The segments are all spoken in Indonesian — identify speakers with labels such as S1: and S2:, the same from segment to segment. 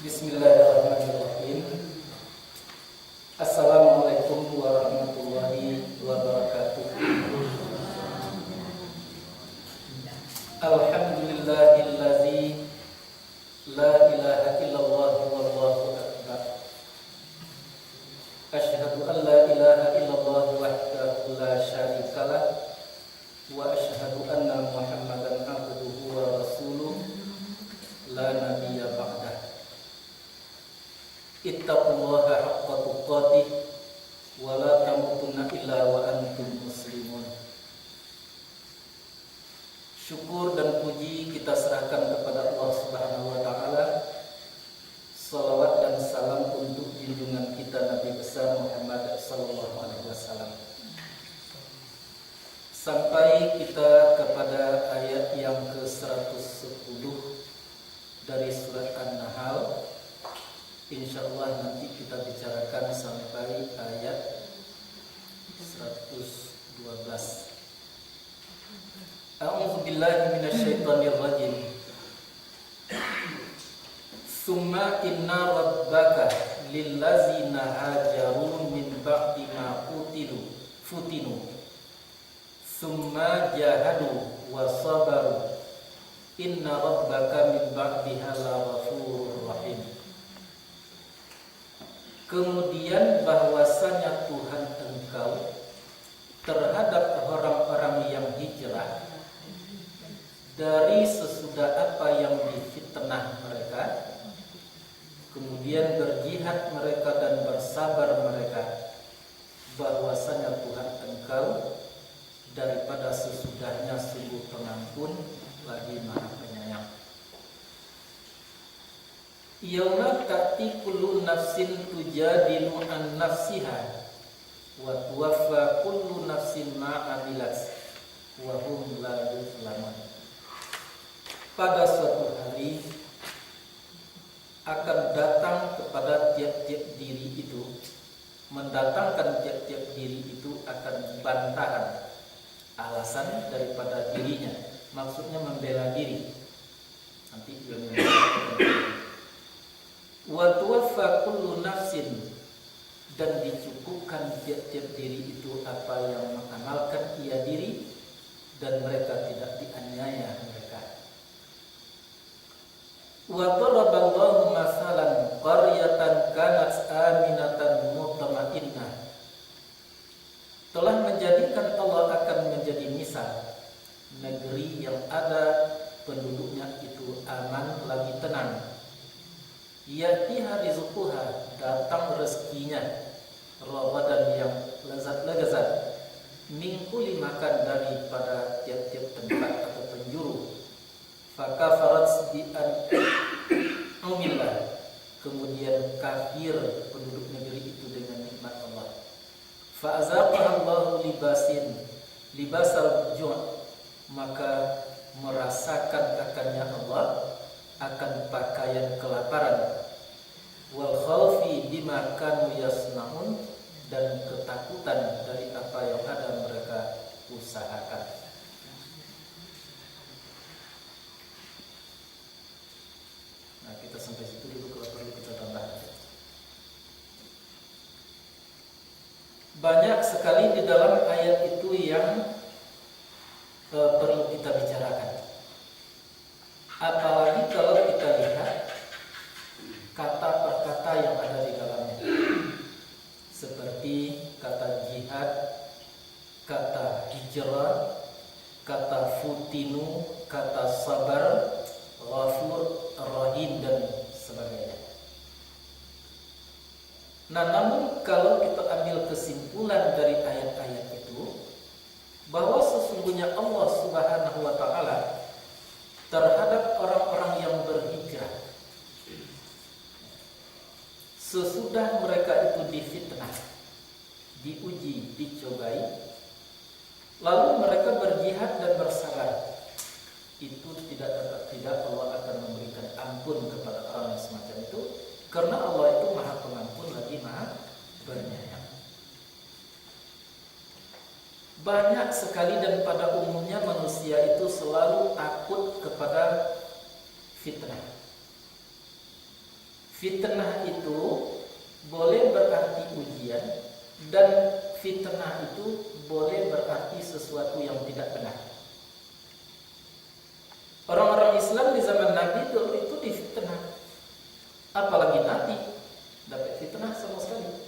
S1: Bismillahirrahmanirrahim. Assalamualaikum warahmatullahi wabarakatuh. Alhamdulillahillazi la ilaha illallah wallahu akbar. Asyhadu an la ilaha illallah wahdahu la syarikalah wa asyhadu anna Muhammadan abduhu wa rasuluh la nabiyya ba'dah. Ittaqullaha haqqa tuqatih wa la tamutunna illa wa antum muslimun. Syukur dan puji kita serahkan kepada Allah Subhanahu wa taala. Salawat dan salam untuk junjungan kita Nabi besar Muhammad sallallahu alaihi wasallam. Sampai kita kepada ayat yang ke-110 dari surat An-Nahl. Insyaallah nanti kita bicarakan sampai ayat 112. A'udzu billahi minasyaitonir rajim. Summa inna rabbaka lillazina hajaru min ba'di ma futinu summa jahadu wa sabaru inna rabbaka min ba'diha laghafurur rahim. Kemudian bahwasanya Tuhan engkau terhadap orang-orang yang hijrah dari sesudah apa yang difitnah mereka, kemudian berjihad mereka dan bersabar mereka, bahwasanya Tuhan engkau daripada sesudahnya sungguh pengampun lagi maha penyayang. Yauma ta'ti kullu nafsin tujadilu an nafsiha wa tuwaffa kullu nafsin ma 'amilat wa hum la yuzlamun. Pada suatu hari akan datang kepada tiap-tiap diri itu, mendatangkan tiap-tiap diri itu akan bantahan alasan daripada dirinya, maksudnya membela diri. Nanti beliau wa tuwaffa kullu nafsin, dan dicukupkan tiap-tiap diri itu apa yang mengamalkan ia diri, dan mereka tidak dianiaya mereka. Wa daraballahu masalan qaryatan kanat aminatan mutma'innah. Telah menjadikan Allah akan menjadi misal negeri yang ada penduduknya itu aman lagi tenang. Yatiha rizquha, datang rezekinya, rawadan yang lezat-lezat, min kulli makan, daripada tiap-tiap tempat atau penjuru. Fakafarat bi an'umillah, kemudian kafir penduduk negeri itu dengan nikmat Allah. Fa'azaqahallahu libasal ju', maka merasakan akannya Allah akan pakaian kelaparan, wal khaufi bima kanu yasnaun, dan ketakutan dari apa yang ada mereka usahakan. Nah, kita sampai situ dulu, kalau perlu kita tambah. Banyak sekali di dalam ayat itu yang perlu kita bicarakan. Apalagi kalau kita lihat kata per kata yang ada di dalamnya, seperti kata jihad, kata hijrah, kata futinu, kata sabar, ghafur, rahim, dan sebagainya. Nah, namun kalau kita ambil kesimpulan dari ayat-ayat itu, bahwa sesungguhnya Allah Subhanahu wa taala terhadap orang-orang yang berhijrah sesudah mereka itu difitnah, diuji, dicobai, lalu mereka berjihad dan bersabar, itu tidak Allah akan memberikan ampun kepada orang yang semacam itu, karena Allah itu maha pengampun lagi maha penyayang. Banyak sekali dan pada umumnya manusia itu selalu takut kepada fitnah. Fitnah itu boleh berarti ujian, dan fitnah itu boleh berarti sesuatu yang tidak benar. Orang-orang Islam di zaman Nabi dulu itu difitnah, apalagi Nabi dapat fitnah sama sekali.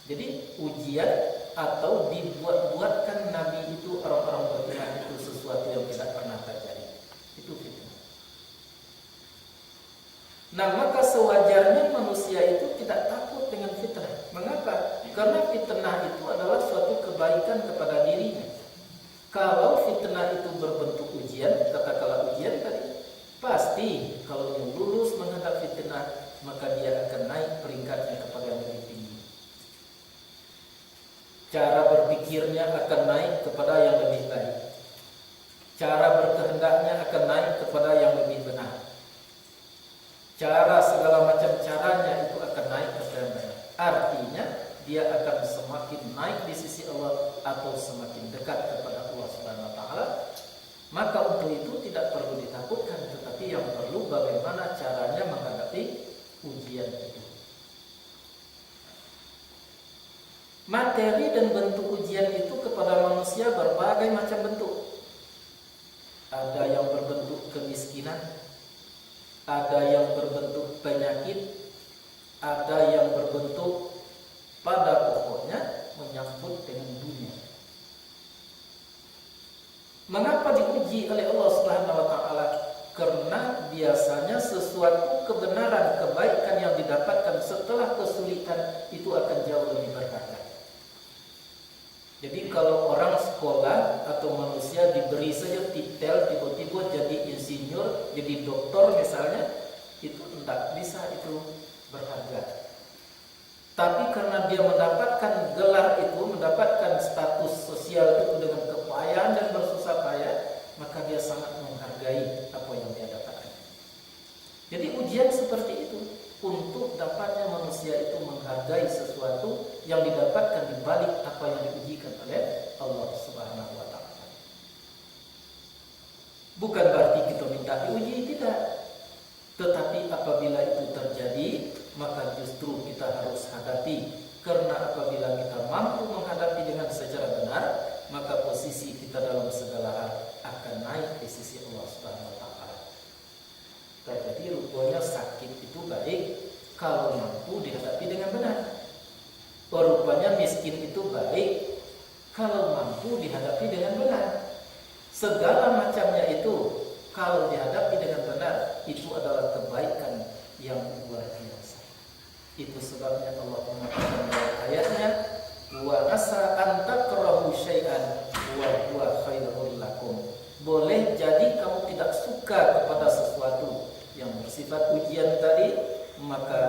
S1: Jadi ujian atau dibuat-buatkan Nabi itu, orang-orang beriman itu sesuatu yang tidak pernah terjadi, itu fitnah. Nah, maka sewajarnya manusia itu tidak takut dengan fitnah. Mengapa? Karena fitnah itu adalah suatu kebaikan kepada dirinya. Kalau fitnah itu berbentuk ujian, katakanlah ujian tadi, pasti kalau yang lulus menghadap fitnah, maka dia akan naik peringkatnya kepada yang lebih tinggi. Cara berpikirnya akan naik kepada yang lebih baik. Cara berkehendaknya akan naik kepada yang lebih benar. Cara segala macam caranya itu akan naik kepada yang benar. Artinya dia akan semakin naik di sisi Allah atau semakin dekat kepada Allah Subhanahu wa taala. Maka untuk itu tidak perlu ditakutkan, tetapi yang perlu bagaimana caranya menghadapi ujian itu. Materi dan bentuk ujian itu kepada manusia berbagai macam bentuk. Ada yang berbentuk kemiskinan, ada yang berbentuk penyakit, ada yang berbentuk pada pokoknya menyangkut dengan dunia. Mengapa diuji oleh Allah Subhanahu wa taala? Karena biasanya sesuatu kebenaran, kebaikan yang didapatkan setelah kesulitan itu akan jauh lebih berharga. Jadi kalau orang sekolah atau manusia diberi saja titel, tiba-tiba jadi insinyur, jadi doktor misalnya, itu tidak bisa itu berharga. Tapi karena dia mendapatkan gelar itu, mendapatkan status sosial itu dengan kepayahan dan bersusah payah, maka dia sangat menghargai apa yang dia dapatkan. Jadi ujian seperti itu untuk dapatnya manusia itu menghargai sesuatu yang didapatkan di balik apa yang diujikan oleh Allah Subhanahu wa taala. Bukan berarti kita minta diuji, tidak. Tetapi apabila itu terjadi, maka justru kita harus hadapi. Karena apabila kita mampu menghadapi dengan secara benar, maka posisi kita dalam segala hal akan naik di sisi Allah Subhanahu wa taala. Jadi rupanya sakit itu baik kalau mampu dihadapi dengan benar. Rupanya miskin itu baik kalau mampu dihadapi dengan benar. Segala macamnya itu kalau dihadapi dengan benar, itu adalah kebaikan yang luar biasa. Itu sebabnya Allah mengatakan dalam ayatnya, wa asa an takrahu syai'an wa huwa khairul lakum. Boleh jadi kamu tidak suka kepada sesuatu yang bersifat ujian tadi, maka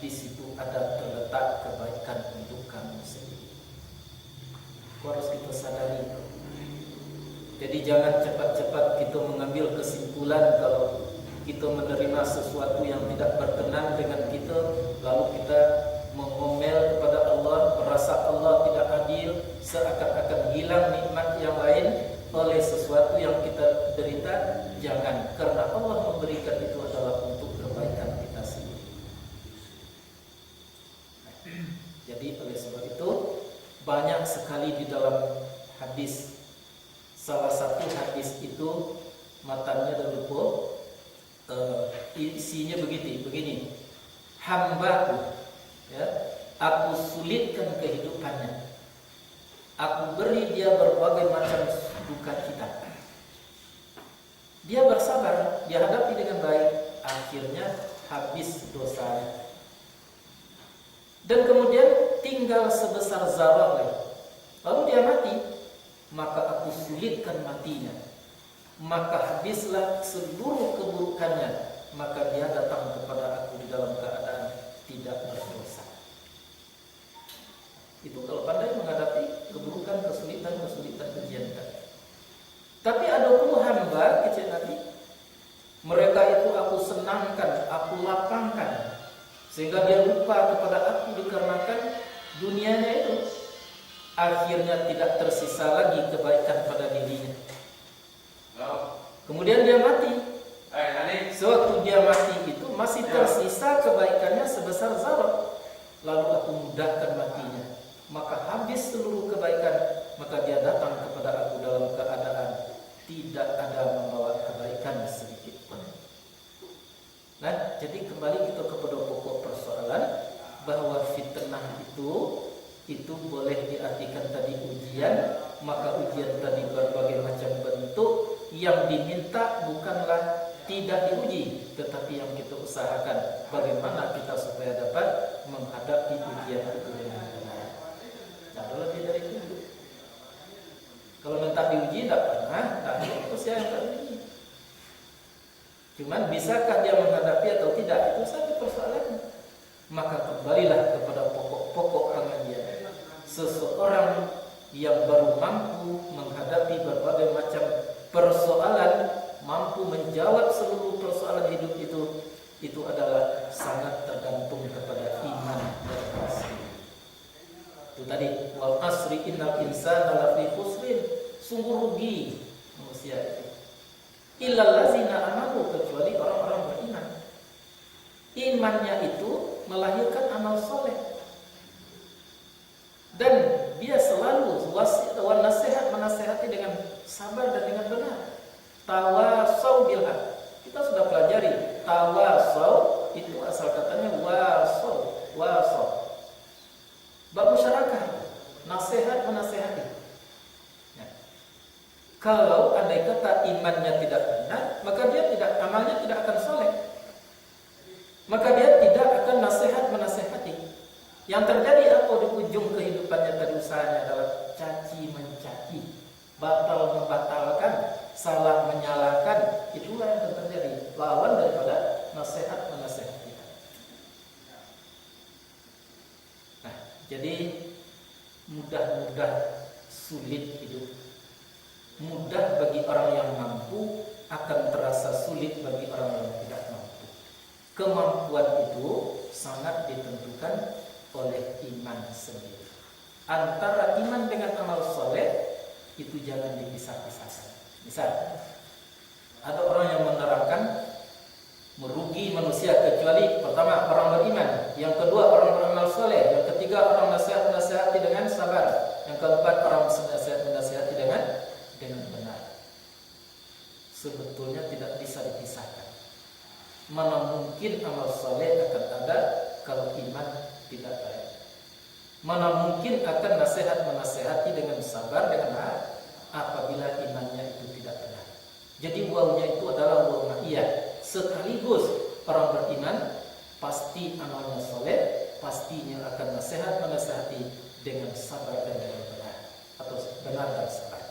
S1: di situ ada terletak kebaikan untuk kamu sendiri. Harus kita sadari. Jadi jangan cepat-cepat kita mengambil kesimpulan kalau kita menerima sesuatu yang tidak berkenan dengan kita, lalu kita mengomel kepada Allah, merasa Allah tidak adil, seakan-akan hilang nikmat yang lain oleh sesuatu yang kita derita. Jangan, karena Allah memberikan itu adalah untuk kebaikan kita sendiri. Jadi oleh sebab itu banyak sekali di dalam hadis. Salah satu hadis itu matanya dan lupa, isinya begini, hambaku, ya, aku sulitkan kehidupannya, aku beri dia berbagai macam duka cita, dia bersabar, dia hadapi dengan baik, akhirnya habis dosanya, dan kemudian tinggal sebesar zarah lagi, lalu dia mati, maka aku sulitkan matinya, maka habislah seluruh keburukannya, maka dia datang kepada aku di dalam keadaan tidak berdosa. Itu kalau pandai menghadapi keburukan, kesulitan ujian tadi. Tapi ada puluh hamba kecil Nabi, mereka itu aku senangkan, aku lapangkan, sehingga dia lupa kepada aku dikarenakan dunianya itu. Akhirnya tidak tersisa lagi kebaikan pada dirinya. Kemudian dia mati. Sewaktu dia mati itu masih tersisa kebaikannya sebesar zarah, lalu aku mudahkan matinya, maka habis seluruh kebaikan, maka dia datang kepada aku dalam keadaan tidak ada membawa kebaikan sedikit pun. Nah, jadi kembali kita kepada pokok persoalan bahwa fitnah itu boleh diartikan tadi ujian, maka ujian tadi berbagai macam bentuk. Yang diminta bukanlah tidak diuji, tetapi yang kita usahakan bagaimana kita supaya dapat menghadapi ujian itu dengan benar. Nah, lebih dari itu. Kalau minta diuji tidak pernah, itu siapa yang tak diuji. Cuman bisakah dia menghadapi atau tidak, itu saja persoalannya. Maka kembalilah kepada pokok-pokok pengajian. Seseorang yang baru mampu menghadapi berbagai macam persoalan, mampu menjawab seluruh persoalan hidup itu adalah sangat tergantung kepada iman dan kasih. Itu tadi, wal asri innal insana lafi khusrin, sungguh rugi manusia itu. Illal ladzina amanu, kecuali orang-orang beriman. Imannya itu melahirkan amal soleh. Dan dia selalu nasihat menasehati dengan sabar dan dengan benar. Tawasau bil haq. Kita sudah pelajari tawasau itu asal katanya wasau. Bab musyarakah, nasihat menasehati. Ya. Kalau andai kata imannya tidak benar, maka amalnya tidak akan soleh. Maka dia tidak akan nasihat menasehati. Yang terjadi apa di ujung kehidupannya tadi, usahanya adalah caci mencaci, batal membatalkan, salah menyalahkan. Itulah yang terjadi, lawan daripada nasihat menasehati. Nah, jadi mudah-mudah sulit hidup. Mudah bagi orang yang mampu, akan terasa sulit bagi orang yang tidak mampu. Kemampuan itu sangat ditentukan oleh iman sendiri. Antara iman dengan amal soleh itu jangan dipisah-pisahkan. Misal, ada orang yang menerangkan merugi manusia kecuali pertama orang beriman, yang kedua orang beramal soleh, yang ketiga orang menasihati dengan sabar, yang keempat orang menasihati dengan benar. Sebetulnya tidak bisa dipisahkan. Mana mungkin amal soleh akan ada kalau iman tidak baik. Mana mungkin akan nasihat menasehati dengan sabar, dengan hak, apabila imannya itu tidak benar. Jadi wawnya itu adalah waw ma'iyah. Sekaligus orang beriman pasti amalnya soleh, pastinya akan nasihat menasehati dengan sabar dan dengan benar, atau benar dan sabar.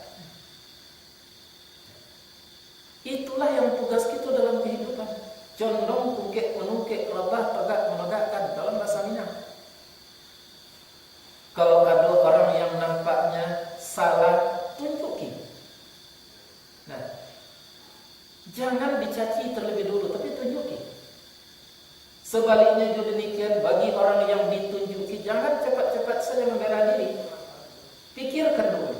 S1: Itulah yang tugas kita dalam kehidupan. Condong kukek menukek, lebah tegak menegakkan dalam bahasa Minang. Kalau ada orang yang nampaknya salah, tunjuki. Nah, jangan dicaci terlebih dulu, tapi tunjuki. Sebaliknya juga demikian, bagi orang yang ditunjuki, jangan cepat-cepat saja membela diri. Pikirkan dulu.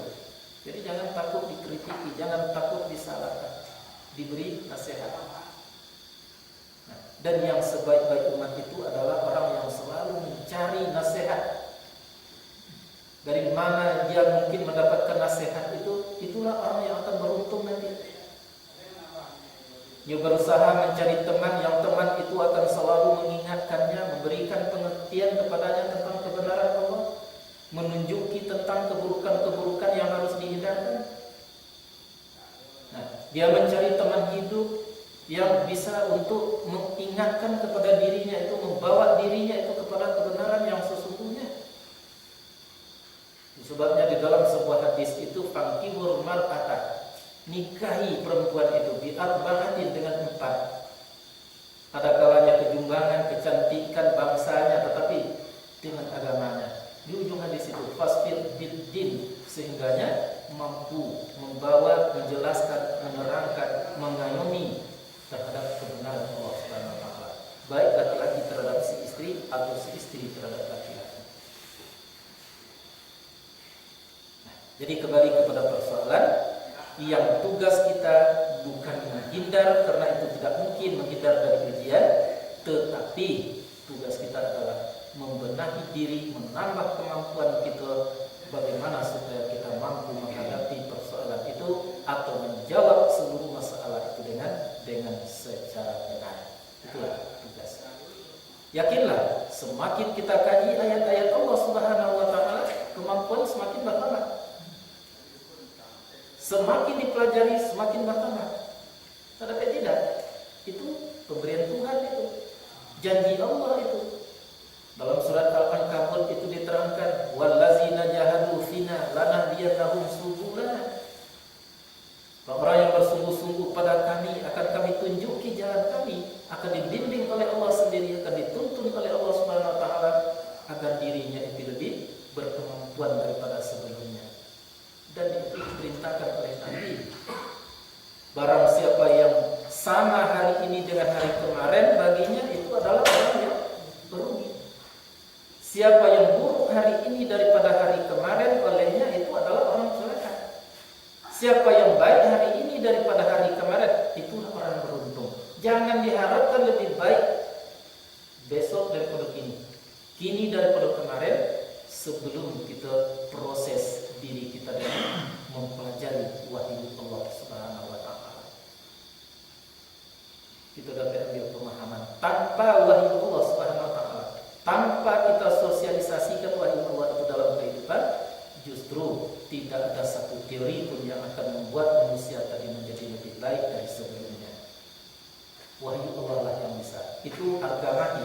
S1: Jadi jangan takut dikritiki, jangan takut disalahkan, diberi nasihat. Nah, dan yang sebaik-baik umat itu adalah orang yang selalu mencari nasihat. Dari mana dia mungkin mendapatkan nasihat itu, itulah orang yang akan beruntung nanti. Dia berusaha mencari teman, yang teman itu akan selalu mengingatkannya, memberikan pengertian kepadanya tentang kebenaran Allah, menunjuki tentang keburukan-keburukan yang harus dihindarkan. Nah, dia mencari teman hidup yang bisa untuk mengingatkan kepada dirinya itu, membawa dirinya itu kepada kebenaran yang sesungguhnya. Sebabnya di dalam sebuah hadis itu, fangkihul mar'ata, nikahi perempuan itu bi'arba'atin, dengan 4. Ada kalanya kejumbangan, kecantikan bangsanya, tetapi dengan agamanya. Di ujung hadis itu, fasfir biddin, sehingganya mampu membawa, menjelaskan, menerangkan, mengayomi terhadap kebenaran Allah Subhanahu wa taala. Baik laki-laki terhadap si istri atau si istri terhadap laki-laki. Jadi kembali kepada persoalan, yang tugas kita bukan menghindar, karena itu tidak mungkin menghindar dari ujian, Tapi tugas kita adalah membenahi diri, menambah kemampuan kita bagaimana supaya kita mampu menghadapi persoalan itu atau menjawab seluruh masalah itu dengan secara benar. Itulah tugas. Yakinlah, semakin kita kaji ayat-ayat Allah Subhanahu wa taala, kemampuan semakin bertambah. Semakin dipelajari, semakin bertambah. Tetapi tidak, itu pemberian Tuhan itu. Janji Allah itu. Dalam surat Al-Ankabut itu diterangkan, wallazina jahadu fina lanahdiyannahum subulana. Orang yang bersungguh-sungguh pada kami akan kami tunjuki jalan kami, akan dibimbing oleh Allah sendiri, akan dituntun oleh Allah Subhanahu wa taala agar dirinya itu lebih berkemampuan daripada sebelumnya. Dan itu diperintahkan oleh Nabi. Barang siapa yang sama hari ini dengan hari kemarin, baginya itu adalah orang yang berugi. Siapa yang buruk hari ini daripada hari kemarin, olehnya itu adalah orang celaka. Siapa yang baik hari ini daripada hari kemarin, itulah orang beruntung. Jangan diharapkan lebih baik besok daripada kini daripada kemarin, sebelum kita proses diri kita dengan mempelajari wahyu Allah Subhanahu wa taala. Kita dapat ambil pemahaman tanpa wahyu Allah Subhanahu wa taala, tanpa kita sosialisasikan wahyu Allah itu dalam kehidupan, justru tidak ada satu teori pun yang akan membuat manusia tadi menjadi lebih baik dari sebelumnya. Wahyu Allah lah yang bisa. Itu harga mati.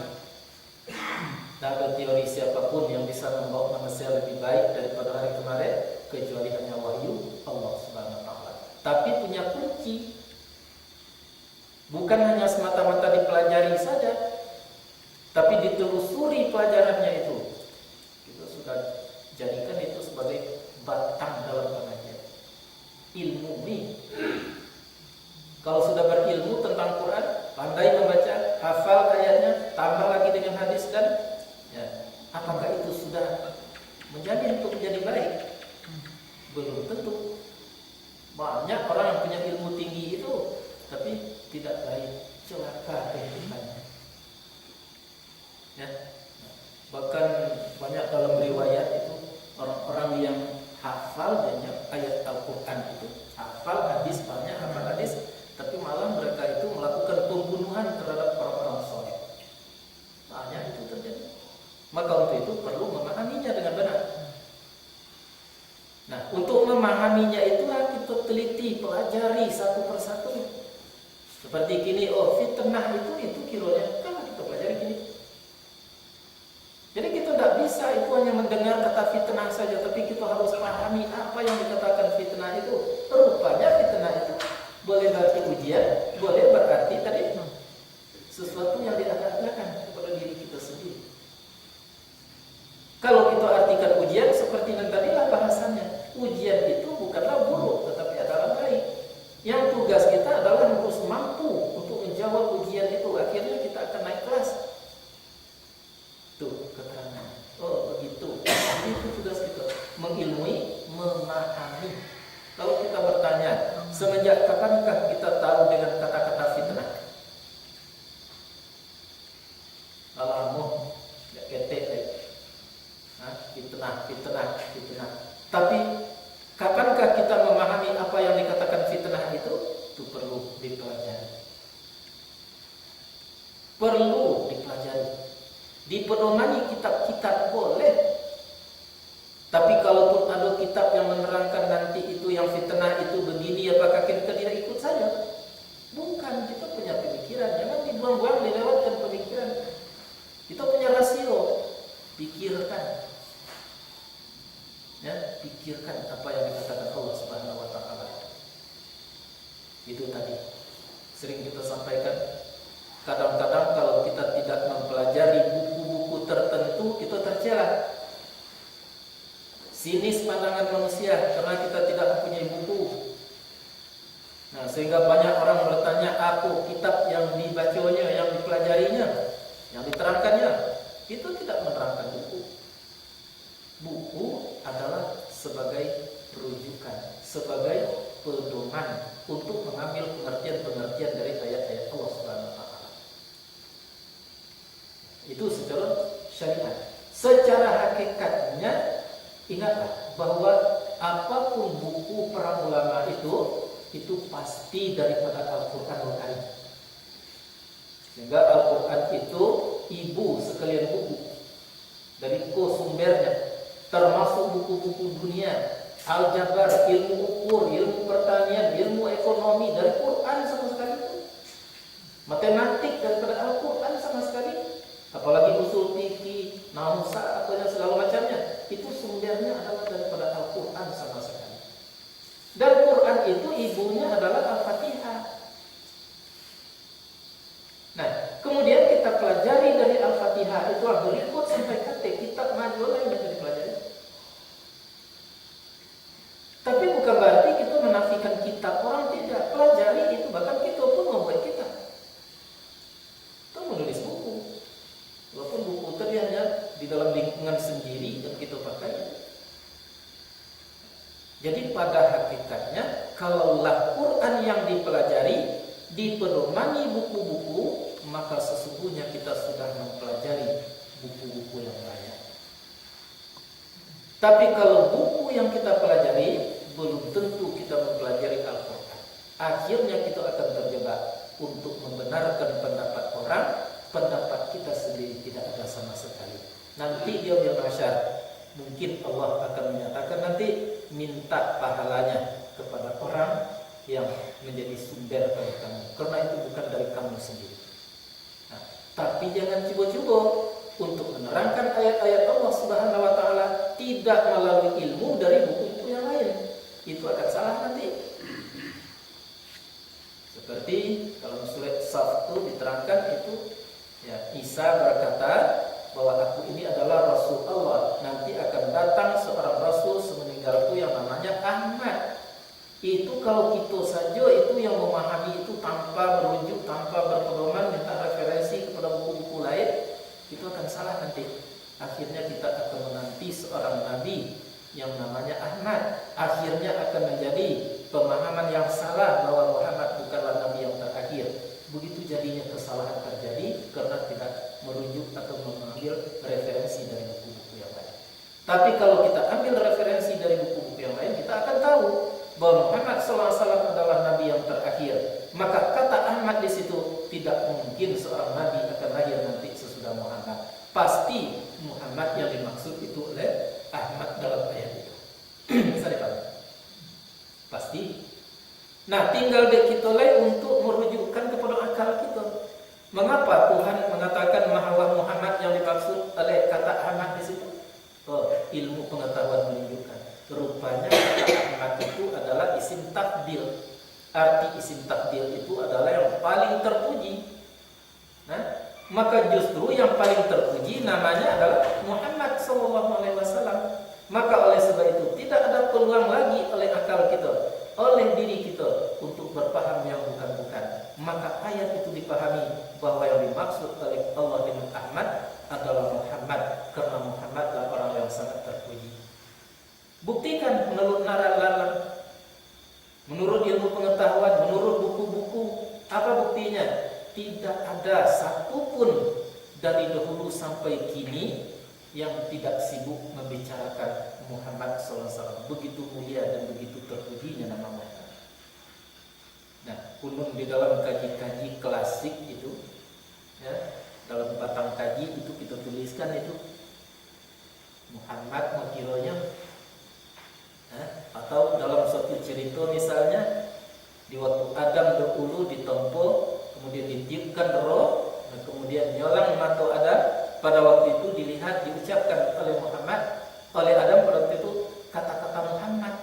S1: Tidak ada teori siapapun yang bisa membawa manusia lebih baik daripada hari kemarin, kecuali hanya wahyu Allah Subhanahu wa taala. Tapi punya kunci. Bukan hanya semata-mata dipelajari saja, tapi ditelusuri pelajarannya itu. Kita sudah jadikan itu sebagai batang dalam pengajian. Ilmu ini, kalau sudah berilmu tentang Quran, pandai membaca, hafal ayatnya, tambah lagi dengan hadis, dan apakah itu sudah menjadi untuk menjadi baik? Belum tentu. Banyak orang yang punya ilmu tinggi itu, tapi tidak baik, celaka kehidupannya. Ya. Bahkan banyak dalam riwayat itu orang-orang yang hafal banyak ayat Al-Quran itu, hafal hadis, banyak hafal hadis, tapi malah mereka itu melakukan pembunuhan terhadap orang-orang soleh. Banyak itu terjadi. Maka untuk itu perlu memahaminya dengan benar. Nah, untuk memahaminya itulah kita teliti, pelajari satu persatu. Seperti gini, fitnah itu kiranya kalau kita pelajari gini. Jadi kita tidak bisa itu hanya mendengar kata fitnah saja, tapi kita harus pahami apa yang dikatakan fitnah itu. Rupanya fitnah itu boleh berarti ujian, boleh berarti tadi sesuatu yang diadakan kepada diri kita sendiri. Kalau kita artikan ujian seperti yang tadilah bahasannya, ujian itu bukanlah buruk, tetapi adalah baik. Yang tugas kita adalah harus mampu untuk menjawab ujian itu. Akhirnya kita akan naik kelas. Tuh keterangan. Oh begitu. Itu tugas kita. Mengilmui, memahami. Kalau kita bertanya, semenjak kapankah kita tahu dengan kata-kata fitnah? Alamuh, gak ketek. Fitnah. Tapi kapankah kita memahami apa yang dikatakan fitnah itu? Itu perlu dipelajari. Perlu dipelajari. Dipedomani kitab-kitab boleh. Tapi kalaupun ada kitab yang menerangkan nanti itu yang fitnah itu begini, apakah kita tidak ikut saja? Bukan, kita punya pemikiran. Jangan dibuang-buang, dilewatkan pemikiran. Kita punya rasio. Pikirkan. Ya, pikirkan apa yang dikatakan Allah Subhanahu wa taala. Itu tadi sering kita sampaikan. Kadang-kadang kalau kita tidak mempelajari buku-buku tertentu, kita tercela. Sinis pandangan manusia karena kita tidak mempunyai buku. Nah, sehingga banyak orang bertanya, aku kitab yang dibacanya, yang dipelajarinya, yang diterangkannya, itu tidak menerangkan buku. Buku adalah sebagai rujukan, sebagai pedoman untuk mengambil pengertian-pengertian dari ayat-ayat Allah Subhanahu wa taala. syariat. Secara hakikatnya ingatlah bahwa apapun buku para ulama itu pasti daripada Al-Qur'anul Karim. Sehingga Al-Qur'an itu ibu sekalian buku. Dari sumbernya termasuk buku-buku dunia, aljabar, ilmu ukur, ilmu pertanian, ilmu ekonomi dari Quran sama sekali. Matematik daripada Al-Quran sama sekali. Apalagi usul fikih, nahwu, atau segala macamnya, itu sumbernya adalah daripada Al-Quran sama sekali. Dan Quran itu ibunya adalah Al-Fatihah. Nah, kemudian kita pelajari dari Al-Fatihah itu berikut sampai kata kitab maju lain yang dipelajari. Tapi bukan berarti kita menafikan kitab orang, tidak. Pelajari itu, bahkan kita pun membuat kitab. Kita menulis buku. Walaupun buku tadi hanya di dalam lingkungan sendiri dan kita pakai. Jadi pada hakikatnya, kalaulah Quran yang dipelajari dipedomani buku-buku, maka sesungguhnya kita sudah mempelajari buku-buku yang lain. Tapi kalau buku yang kita pelajari belum tentu kita mempelajari Al-Quran, akhirnya kita akan terjebak untuk membenarkan pendapat orang, pendapat kita sendiri tidak ada sama sekali. Nanti di yaumil mahsyar mungkin Allah akan menyatakan nanti minta pahalanya kepada orang yang menjadi sumber dari kamu, karena itu bukan dari kamu sendiri. Nah, tapi jangan coba-coba untuk menerangkan ayat-ayat Allah Subhanahu wa taala tidak melalui ilmu dari buku-buku yang lain. Itu akan salah nanti. Seperti kalau surat Saf itu diterangkan itu ya, Isa berkata bahwa aku ini adalah Rasul Allah, nanti akan datang seorang Rasul semeninggalku yang namanya Ahmad. Itu kalau kita saja itu yang memahami itu tanpa merujuk, tanpa berpedoman, minta referensi kepada buku-buku lain, itu akan salah nanti. Akhirnya kita akan menanti seorang Nabi yang namanya Ahmad. Akhirnya akan menjadi pemahaman yang salah bahwa Muhammad bukanlah Nabi yang terakhir. Begitu jadinya kesalahan terjadi karena tidak merujuk atau mengambil referensi dari buku-buku yang lain. Tapi kalau kita ambil referensi dari buku-buku yang lain, kita akan tahu bahwa Muhammad SAW adalah Nabi yang terakhir. Maka kata Ahmad di situ tidak mungkin seorang Nabi akan lahir nanti sesudah Muhammad. Pasti Muhammad yang dimaksud itu oleh Ahmad dalam ayat itu. Bisa dipahami? Pasti. Nah, tinggal dek kita untuk merujukkan kepada akal kita. Mengapa Tuhan mengatakan mahalah Muhammad yang dimaksud oleh kata Ahmad di situ? Oh, ilmu pengetahuan menunjukkan. Rupanya kata Ahmad itu adalah isim tafdil. Arti isim tafdil itu adalah yang paling terpuji. Nah, maka justru yang paling terpuji namanya adalah Muhammad SAW. Maka oleh sebab itu tidak ada peluang lagi oleh akal kita, oleh diri kita untuk berpaham yang bukan-bukan. Maka ayat itu dipahami bahwa yang dimaksud oleh Allah dengan Ahmad adalah Muhammad, karena Muhammad adalah orang yang sangat terpuji. Buktikan menurut nalar-nalar, menurut ilmu pengetahuan, menurut buku-buku. Apa buktinya? Tidak ada satupun dari dahulu sampai kini yang tidak sibuk membicarakan Muhammad SAW. Begitu mulia dan begitu terpujinya nama Muhammad. Nah, kunun di dalam kaji-kaji klasik itu, ya, dalam batang kaji itu kita tuliskan itu Muhammad makiranya, atau dalam suatu cerita misalnya di waktu Adam dahulu ditempo, kemudian ditiupkan roh, dan kemudian nyolang mata Adam. Pada waktu itu dilihat diucapkan oleh Muhammad, oleh Adam pada waktu itu kata-kata Muhammad.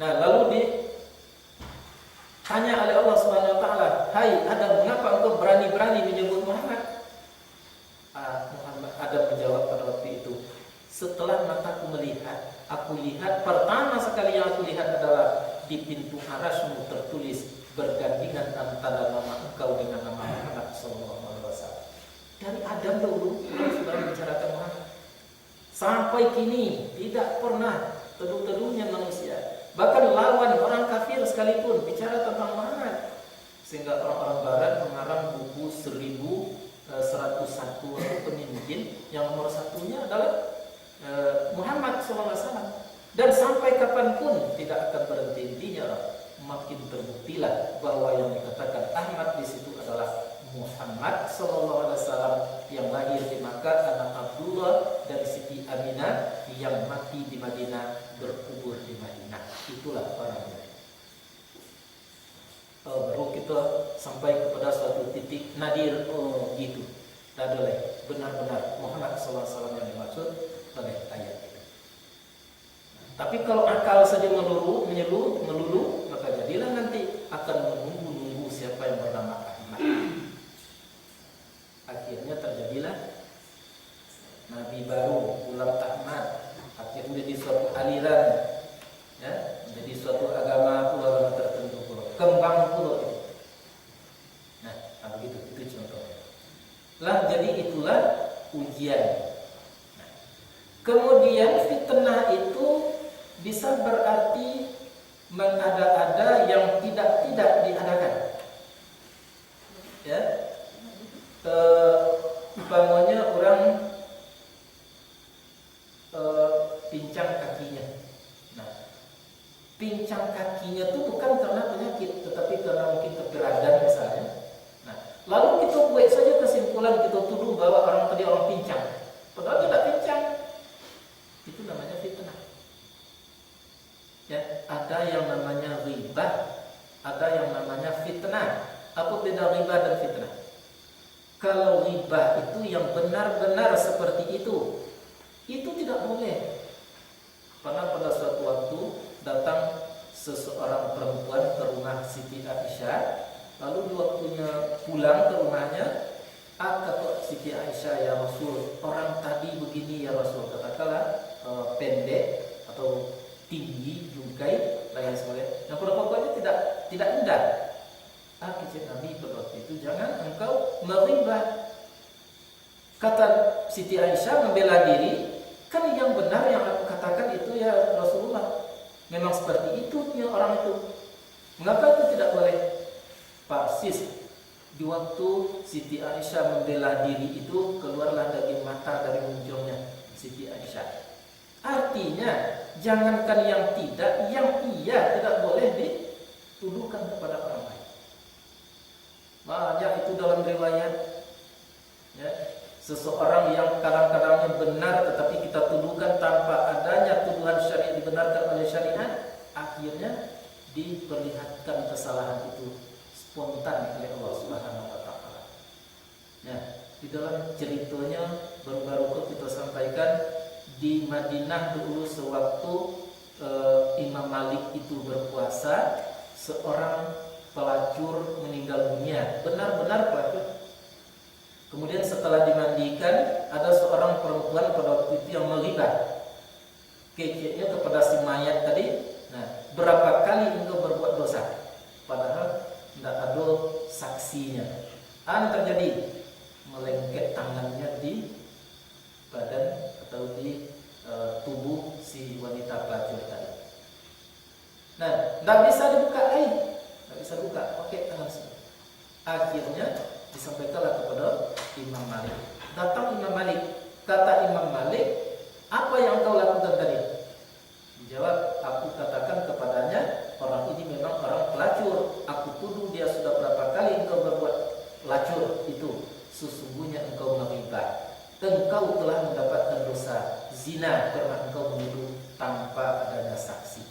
S1: Nah, lalu ditanya oleh Allah Subhanahu wa taala, "Hai Adam, mengapa engkau berani-berani menyebut Muhammad?" Adam menjawab pada waktu itu, "Setelah mataku melihat, aku lihat pertama sekali yang aku lihat adalah di pintu arasmu tertulis bergandengan antara nama engkau dengan nama Muhammad SAW." Dari Adam dulu orang sudah membicarakan Muhammad. Sampai kini tidak pernah teduh-teduhnya manusia, bahkan lawan orang kafir sekalipun bicara tentang Muhammad. Sehingga orang-orang barat mengarang buku 1101 penelitian mungkin. Yang nomor satunya adalah Muhammad SAW. Dan sampai kapanpun tidak akan berhenti intinya, makin terbuktilah bahwa yang dikatakan Ahmad di situ adalah Muhammad SAW yang lahir di Makkah, anak Abdullah dari Siti Aminah yang mati di Madinah, berkubur di Madinah. Itulah orangnya. Baru kita sampai kepada suatu titik nadir, gitu. Dan benar-benar Muhammad SAW yang dimaksud oleh ayat itu. Tapi kalau akal saja melulu, maka jadilah nanti akan menunggu siapa yang bernama Ahmad. Akhirnya terjadilah Nabi baru, Ulam Ahmad. Akhirnya menjadi suatu aliran, ya, menjadi suatu agama tertentu, kembang pula itu. Nah, begitu, itu contohnya. Jadi itulah ujian. Nah, kemudian fitnah itu bisa berarti mengada-ada yang tidak diadakan. Ya, umpamanya orang pincang kakinya. Nah, pincang kakinya itu bukan karena penyakit, tetapi karena mungkin keperadan misalnya. Nah, lalu kita buat saja kesimpulan, kita tuduh bahwa orang tadi orang pincang, padahal tidak pincang. Itu namanya fitnah. Ya, ada yang namanya ghibah, ada yang namanya fitnah. Apa beda ghibah dan fitnah? Kalau ghibah itu yang benar-benar seperti itu tidak boleh. Karena pada suatu waktu datang seseorang perempuan ke rumah Siti Aisyah, lalu di waktunya pulang ke rumahnya, kata Siti Aisyah, ya Rasul, orang tadi begini ya Rasul, katakanlah pendek atau tinggi, jungkai, lain sebagainya. Yang pokoknya tidak indah. Kecil Nabi pada waktu itu, jangan engkau meribah. Kata Siti Aisyah membela diri, kan yang benar yang aku katakan itu ya Rasulullah. Memang seperti itu orang itu. Mengapa itu tidak boleh? Persis di waktu Siti Aisyah membela diri itu, keluarlah daging mata dari munculnya Siti Aisyah. Artinya jangankan yang tidak, yang iya tidak boleh dituduhkan kepada orang lain. Banyak itu dalam riwayat, ya, seseorang yang kadang-kadangnya benar tetapi kita tuduhkan tanpa adanya tuduhan syariat dibenarkan oleh syariat, akhirnya diperlihatkan kesalahan itu spontan oleh Allah Subhanahu wa taala. Nah, di dalam ceritanya baru-baru kita sampaikan di Madinah dulu sewaktu Imam Malik itu berpuasa, seorang pelacur meninggal dunia, benar-benar pelacur. Kemudian setelah dimandikan, ada seorang perempuan pada waktu itu yang melibat kekeknya kepada si mayat tadi. Nah, berapa kali engkau berbuat dosa? Padahal tidak ada saksinya. Terjadi melengket tangannya di badan atau di tubuh si wanita pelacur tadi. Nah, tidak bisa dibuka aib, tidak bisa buka. Oke, langsung. Akhirnya disampaikanlah kepada Imam Malik. Datang Imam Malik, kata Imam Malik, apa yang kau lakukan tadi? Dijawab, aku katakan kepadanya, orang ini memang orang pelacur. Aku tuduh dia sudah berapa kali engkau berbuat pelacur itu. Sesungguhnya engkau meribah. Engkau telah mendapatkan dosa zina karena engkau menuduh tanpa adanya saksi.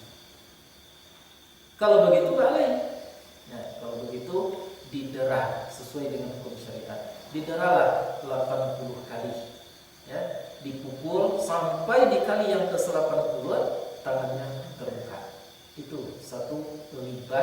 S1: Kalau begitu boleh. Nah, kalau begitu didera sesuai dengan hukum syariat. Dideralah 80 kali. Ya, dipukul sampai di kali yang ke-80 tangannya terbuka. Itu satu riba.